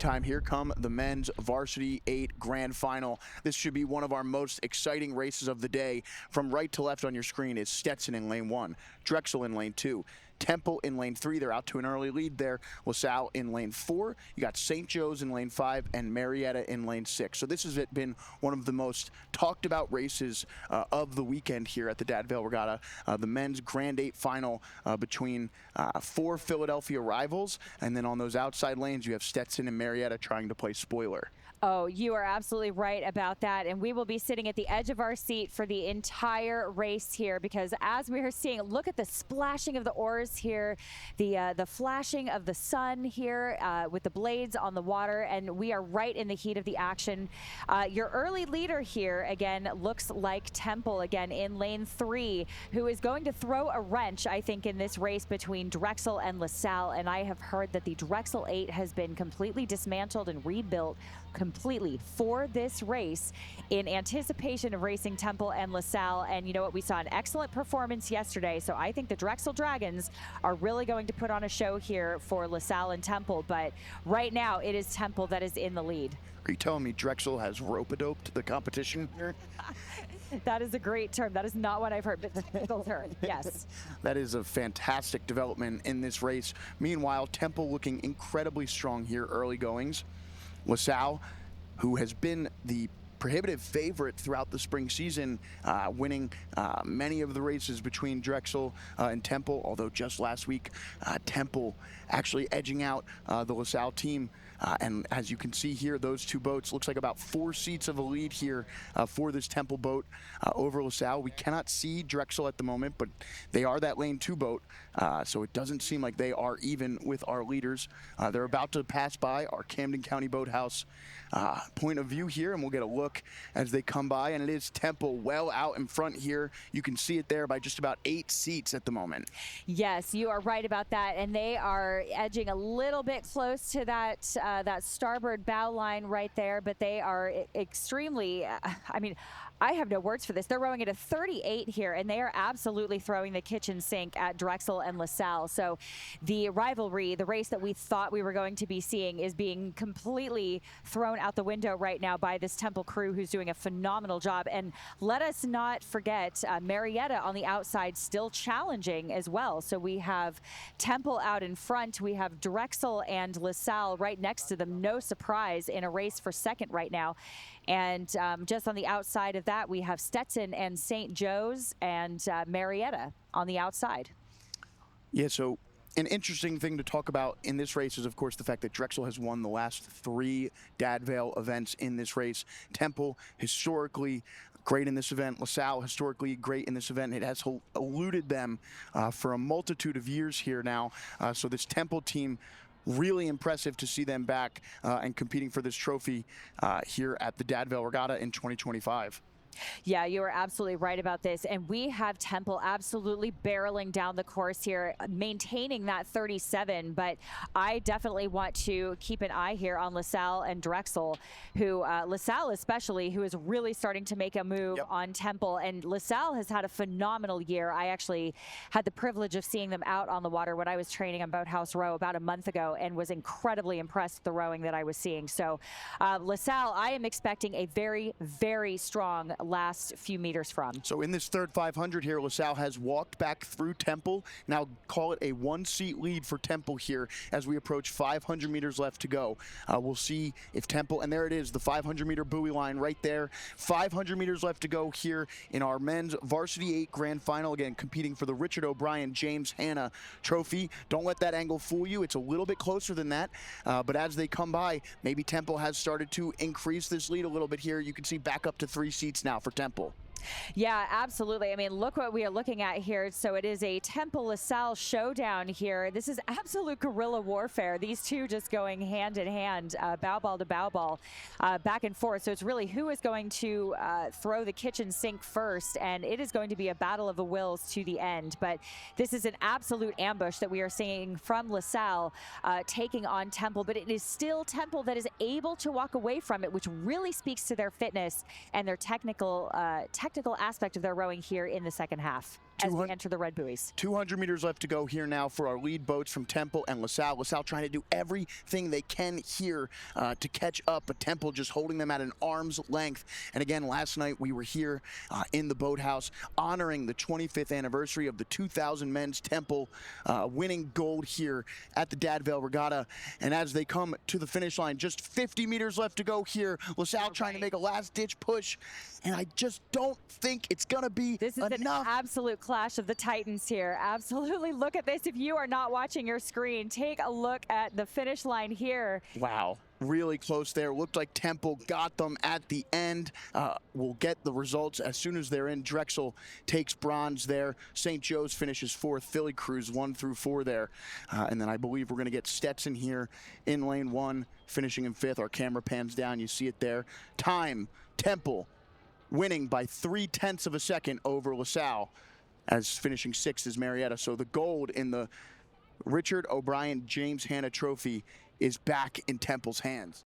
Meantime, here come the men's Varsity 8 Grand Final. This should be one of our most exciting races of the day. From right to left on your screen is Stetson in lane 1, Drexel in lane 2, Temple in lane 3. They're out to an early lead there. LaSalle in lane 4. You got St. Joe's in lane 5 and Marietta in lane 6. So this has been one of the most talked about races of the weekend here at the Vail Regatta. The men's Grand 8 final between 4 Philadelphia rivals. And then on those outside lanes, you have Stetson and Marietta trying to play spoiler. Oh, you are absolutely right about that. And we will be sitting at the edge of our seat for the entire race here, because as we are seeing, look at the splashing of the oars here, the flashing of the sun here with the blades on the water, and we are right in the heat of the action. Your early leader here, again, looks like Temple, again, in lane 3, who is going to throw a wrench, I think, in this race between Drexel and LaSalle. And I have heard that the Drexel 8 has been completely dismantled and rebuilt completely for this race in anticipation of racing Temple and LaSalle. And you know what? We saw an excellent performance yesterday. So I think the Drexel Dragons are really going to put on a show here for LaSalle and Temple. But right now it is Temple that is in the lead. Are you telling me Drexel has rope-a-doped the competition here? That is a great term. That is not what I've heard, but the term, yes. That is a fantastic development in this race. Meanwhile, Temple looking incredibly strong here, early goings. LaSalle, who has been the prohibitive favorite throughout the spring season, winning many of the races between Drexel and Temple, although just last week, Temple actually edging out the LaSalle team. And as you can see here, those two boats, looks like about 4 seats of a lead here for this Temple boat over LaSalle. We cannot see Drexel at the moment, but they are that lane 2 boat, so it doesn't seem like they are even with our leaders. They're about to pass by our Camden County Boathouse point of view here, and we'll get a look as they come by, and it is Temple well out in front here. You can see it there by just about 8 seats at the moment. Yes, you are right about that, and they are edging a little bit close to that that starboard bow line right there, but they are extremely, I mean, I have no words for this. They're rowing at a 38 here, and they are absolutely throwing the kitchen sink at Drexel and LaSalle. So the rivalry, the race that we thought we were going to be seeing, is being completely thrown out the window right now by this Temple crew, who's doing a phenomenal job. And let us not forget Marietta on the outside, still challenging as well. So we have Temple out in front. We have Drexel and LaSalle right next to them. No surprise in a race for second right now. And just on the outside of that, we have Stetson and St. Joe's and Marietta on the outside. Yeah, so an interesting thing to talk about in this race is, of course, the fact that Drexel has won the last 3 Vail events in this race. Temple, historically great in this event. LaSalle, historically great in this event. It has eluded them for a multitude of years here now. So this Temple team, really impressive to see them back and competing for this trophy here at the Vail Regatta in 2025. Yeah, you are absolutely right about this. And we have Temple absolutely barreling down the course here, maintaining that 37. But I definitely want to keep an eye here on LaSalle and Drexel, who, LaSalle especially, who is really starting to make a move on Temple. And LaSalle has had a phenomenal year. I actually had the privilege of seeing them out on the water when I was training on Boathouse Row about a month ago, and was incredibly impressed with the rowing that I was seeing. So LaSalle, I am expecting a very, very strong last few meters from. So in this third 500 here, LaSalle has walked back through Temple. Now call it a 1-seat lead for Temple here as we approach 500 meters left to go. We'll see if Temple, and there it is, the 500-meter buoy line right there. 500 meters left to go here in our men's Varsity 8 Grand Final. Again, competing for the Richard O'Brien James Hanna Trophy. Don't let that angle fool you. It's a little bit closer than that. But as they come by, maybe Temple has started to increase this lead a little bit here. You can see back up to 3 seats now for Temple. Yeah, absolutely. I mean, look what we are looking at here. So it is a Temple LaSalle showdown here. This is absolute guerrilla warfare. These two just going hand in hand, bow ball to bow ball, back and forth. So it's really who is going to throw the kitchen sink first, and it is going to be a battle of the wills to the end. But this is an absolute ambush that we are seeing from LaSalle taking on Temple, but it is still Temple that is able to walk away from it, which really speaks to their fitness and their technical aspect of their rowing here in the second half. as we enter the red buoys. 200 meters left to go here now for our lead boats from Temple and LaSalle. LaSalle trying to do everything they can here to catch up, but Temple just holding them at an arm's length. And again, last night we were here in the boathouse honoring the 25th anniversary of the 2000 men's Temple winning gold here at the Vail Regatta. And as they come to the finish line, just 50 meters left to go here. LaSalle trying to make a last-ditch push, and I just don't think it's going to be This is enough. an absolute clash of the Titans here. Absolutely. Look at this. If you are not watching your screen, take a look at the finish line here. Wow. Really close there. Looked like Temple got them at the end. We'll get the results as soon as they're in. Drexel takes bronze there. St. Joe's finishes 4th. Philly Cruz 1 through 4 there. And then I believe we're going to get Stetson here in lane 1, finishing in 5th. Our camera pans down. You see it there. Time, Temple winning by 0.3 of a second over LaSalle, as finishing 6th is Marietta. So the gold in the Richard O'Brien James Hanna Trophy is back in Temple's hands.